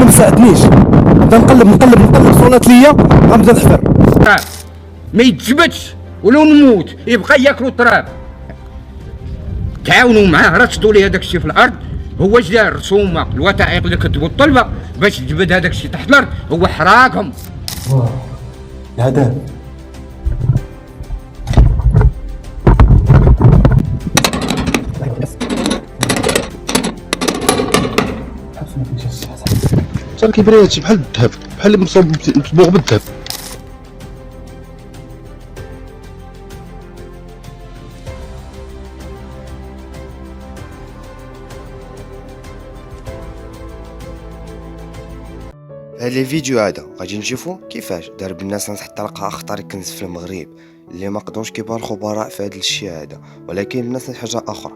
ما ساعدنيش، نبدا نقلب صونات ليا غنبدا نحفر. تراب ما يتجبدش ولو نموت يبقى ياكلوا التراب. تعاونوا معاه رصدوا لي هذاك الشيء في الارض. هو اش دار؟ رسومه الوثائق اللي كتبوا الطلبه باش تجبد هذاك الشيء تحت الارض، هو حراقهم. العذاب صار كيبان هادشي بحال الذهب، بحال اللي مصبوغ بالذهب. هاد الفيديو هذا غادي نشوفو كيفاش دار بالناس حتى لقى اخطر كنز في المغرب اللي ما قدروش كيبان الخبراء في هذا الشيء هذا، ولكن بالناس حاجه اخرى.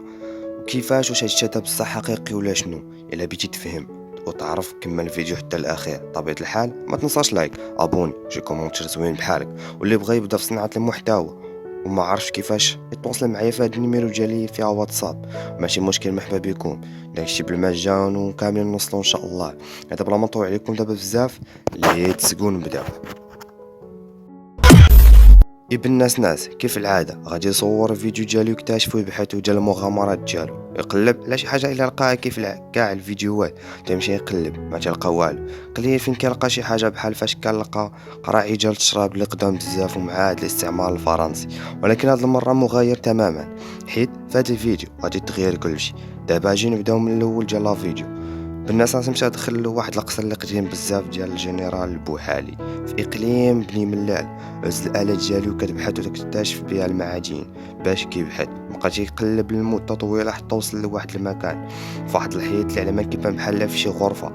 وكيفاش واش هادشي هذا بصح حقيقي ولا شنو؟ الا بغيتي تفهم وتعرف كمل الفيديو حتى الاخير. طبيعه الحال ما تنساش لايك، ابوني، شي كومونتير زوين بحالك. واللي بغى يبدا في صناعه المحتوى وما عرفش كيفاش يتواصل معايا في هذا النيميرو ديالي فيها واتساب، ماشي مشكل، مرحبا بكم. داكشي بالمجان وكاملين نوصلوا ان شاء الله. هذا بلا ما نطول عليكم دابا بزاف، ليتس جو نبداو. ابن ناس كيف العاده غادي يصور الفيديو ديالو يكتشف ويبحث ديال المغامرات ديالو، يقلب على شي حاجه الا لقاها كيف كاع الفيديوهات تمشي يقلب ما تلقى والو. قليل فين كيلقى شي حاجه بحال فاش كنلقى قراعي ديال الشراب اللي قدام بزاف ومعاد الاستعمار الفرنسي، ولكن هاد المره مغاير تماما، حيت في هاد الفيديو غادي تغير كلشي. دابا اجي نبداو من الاول ديال لا فيديو. بالناس نمشي ندخل له واحد القصر اللي قديم بزاف ديال الجنرال البوحالي في اقليم بني ملال. عز الالات ديالو كتبحث وتكتشف بها المعادن. باش كيبحث بقى يقلب لمده طويله حتى وصل لواحد المكان فواحد الحيط اللي على ما كيبان بحال في شي غرفه.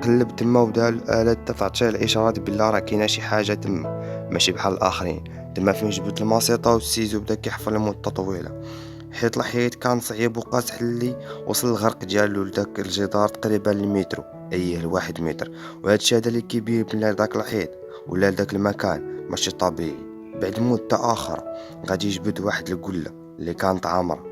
قلب تما وبدا الالات تعطيه الاشارات بلا راه كاينه شي حاجه تما ماشي بحال الاخرين. تما فين جبد الماسيطه والسيزو بدا كيحفر لمده طويله. حيت الحيط كان صعيب وقاس اللي وصل الغرق ديالو لداك الجدار تقريبا المترو، ايه الواحد متر. وهادشي هذا اللي كيبين بلا داك الحيط ولا داك المكان ماشي طبيعي. بعد مدة اخرى غادي يجبد واحد القلة اللي كانت عامرة.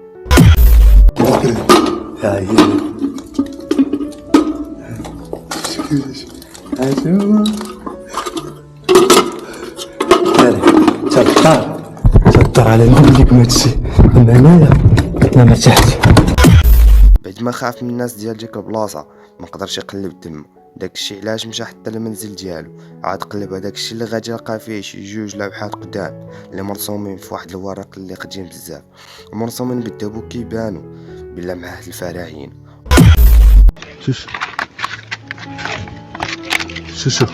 تدار على نقولكم هادشي هنايا ما مرتاحش. بعد ما خاف من الناس ديال ديك البلاصه ما قدرش يقلب تما. داكشي علاش مشى حتى للمنزل ديالو، عاد قلب هذاك الشيء اللي غادي يلقى فيه شي جوج لوحات قدام اللي مرسومين في واحد الورق اللي قديم بزاف ومرسومين بالذهب وكيبانوا بلا معاه الفراعين. شوف شوف شوف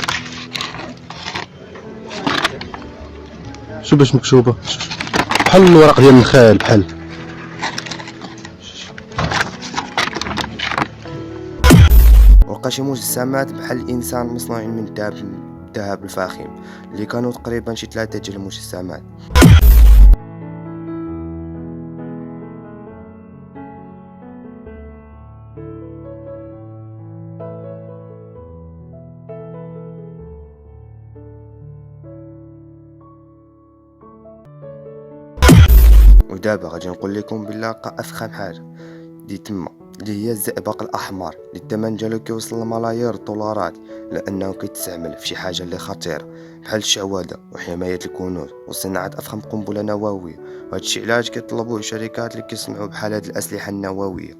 شوف باش مكتوبه بحال الورق ديال النخال بحال. ولقى شي مجسمات بحال الانسان مصنوعين من الذهب الفاخم اللي كانوا تقريبا شي 3 ديال المجسمات. ودابا غادي نقول لكم بلا لقى افخم حاجه دي تما اللي هي الزئبق الاحمر اللي الثمن ديالو كيوصل لملايير الدولارات، لانه كيتستعمل في شي حاجه اللي خطيره بحال الشعوذه وحمايه الكنوز وصناعه افخم قنبله نوويه. وهادشي علاش كيطلبوه الشركات اللي كيصنعوا بحال هاد الاسلحه النوويه.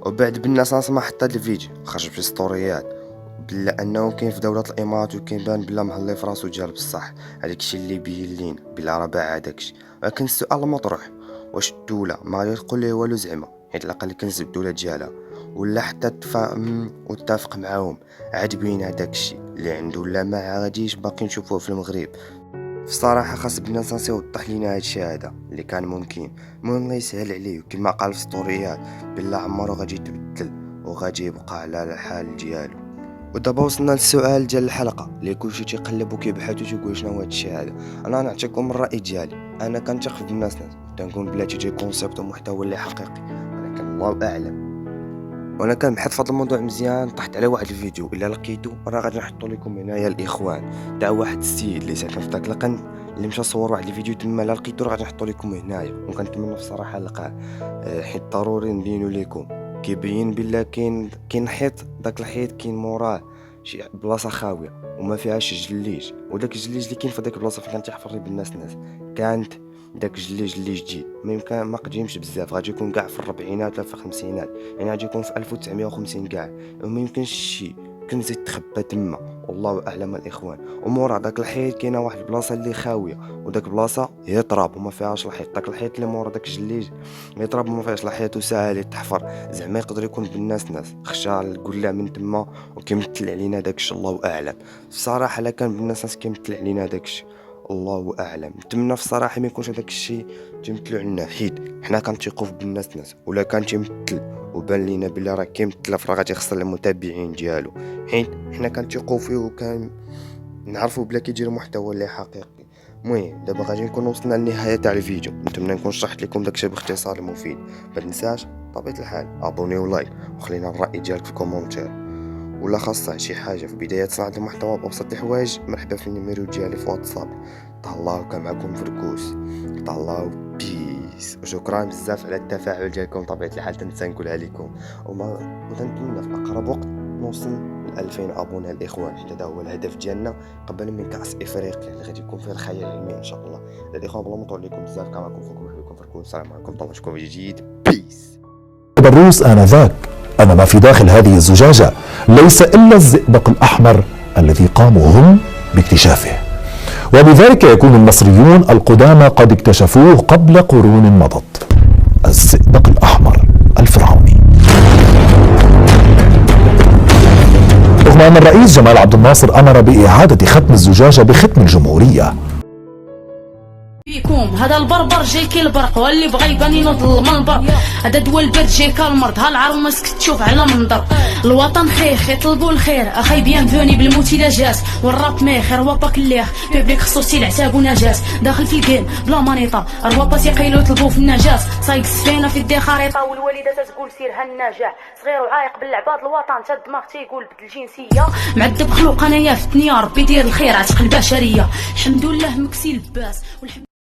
وبعد بالناس نسمع حتى الفيديو خرج في ستوريات بلا انه كاين في دوله الامارات وكيبان بلا مهلي في راسو ديال بصح. هذاك الشيء اللي بين لينا بلا راه باع داكشي. ولكن السؤال مطروح، واش الدوله ما غادي تقول ليه والو زعما حيت لقى الكنز بالدوله ديالها، ولا حتى تفاهم وتتفق معاهم عاد بين هذاك الشيء اللي عنده ولا ما غاديش باقي نشوفوه في المغرب. في الصراحه خاص بنا يوضح لينا هادشي هذا اللي كان ممكن. المهم الله يسهل عليه وكما قال في ستوريات بلا عمرو غادي يتبدل وغادي يبقى على الحال ديالو. ودابا وصلنا للسؤال ديال الحلقه اللي كلشي تيقلب وكيبحث وتيقول شنو هو هادشي هذا. انا نعطيكم الراي ديالي. انا كنثق في الناس تنقول بلاتي تجي كونسيبت ومحتوى اللي حقيقي، ولكن الله اعلم. وانا كنبحث في هذا الموضوع مزيان طحت على واحد الفيديو الا لقيتو راه غادي نحطو لكم هنايا الاخوان تاع واحد السيد اللي ساكن في داك القن اللي مشى صور واحد الفيديو تما. لا لقيتو راه غادي نحطو لكم هنايا وكنتمنى بصراحه نلقاه حيت ضروري نبينو لكم. كيبين بلا كاين حيط، داك الحيط كاين موراه شي بلاصه خاويه وما فيهاش جليج، وداك الجليج اللي كاين في داك البلاصه فين كان تيحفر بالناس كانت داك الجليج اللي جديد ما قديمش بزاف، غادي يكون كاع في الربعينات ولا في الخمسينات، يعني غادي يكون في 1950 كاع، وما يمكنش شي كنز يتخبى تما، والله اعلم الاخوان. ومورا داك الحيط كاينه واحد البلاصه اللي خاويه، وداك البلاصه هي تراب وما فيهاش الحيط، داك الحيط اللي مورا داك الجليج هي تراب وما فيهاش الحيط وساهل يتحفر، زعما يقدر يكون بالناس خشى القلاع من تما وكيمثل علينا داكشي، الله اعلم. الصراحه لا كان بالناس كيمثل علينا داكشي، الله اعلم. نتمنى في الصراحه ما يكونش هذاك الشيء تيمثلوا علينا، حيت حنا كنثيقوا في بالناس ولا كان تيمثل وبان لينا بلي راه كيمثل فراه غادي يخسر المتابعين ديالو، حيت حنا كنثيقوا فيه وكان نعرفوا بلا كيدير محتوى اللي حقيقي. المهم دابا غادي نكون وصلنا للنهايه تاع الفيديو، نتمنى نكون شرحت لكم داكشي باختصار مفيد. ما تنساش بطبيعه الحال ابوني ولايك وخلينا الراي ديالك في كومونتير، ولا خاصة شي حاجه في بدايه صناعه المحتوى بابسط الحوايج مرحبا في النيميرو ديالي في واتساب. تهلاو كان معكم فركوس، تهلاو بيس، وشكرا بزاف على التفاعل ديالكم بطبيعه الحال، تنسى نقولها لكم، وتنتمنى في اقرب وقت نوصل ل 2000 ابوني الاخوان، حيت هذا هو الهدف ديالنا قبل من كاس افريقيا اللي غادي يكون فيه الخيال العلمي ان شاء الله. الاخوان بلا ما نطول عليكم بزاف، كان معكم خوكم وحبيبكم فركوس، السلام عليكم، طلعوا فيديو جديد، بيس. الروس آنذاك أن ما في داخل هذه الزجاجة ليس إلا الزئبق الأحمر الذي قاموا هم باكتشافه، وبذلك يكون المصريون القدامى قد اكتشفوه قبل قرون مضت، الزئبق الأحمر الفرعوني. رغم أن الرئيس جمال عبد الناصر أمر بإعادة ختم الزجاجة بختم الجمهورية. فيكم هذا البربر جاي كالبرق، واللي بغى يبان ينوض المنبر، هذا دوا البرد جاي كالمرض، هالعرمس كتشوف على منظر. الوطن خيخ يطلبوا الخير، اخي بيانفوني بالموتيلاجات، والراب ماخر واباك الليخ بيبليك خصوصي العتاب ونجاس، داخل في الجيم بلا مانيطه، الروابا تيقيلو يطلبوا في النجاس، صايق السفينه في يدي خريطه، والوالده تقول سير هالنجاح، صغير وعايق بالعباد الوطن، تا الدماغ تيقول بدل الجنسيه، معذب خلوق انايا في الدنيا، ربي يدير الخير عتق البشريه، الحمد لله مكسي لباس.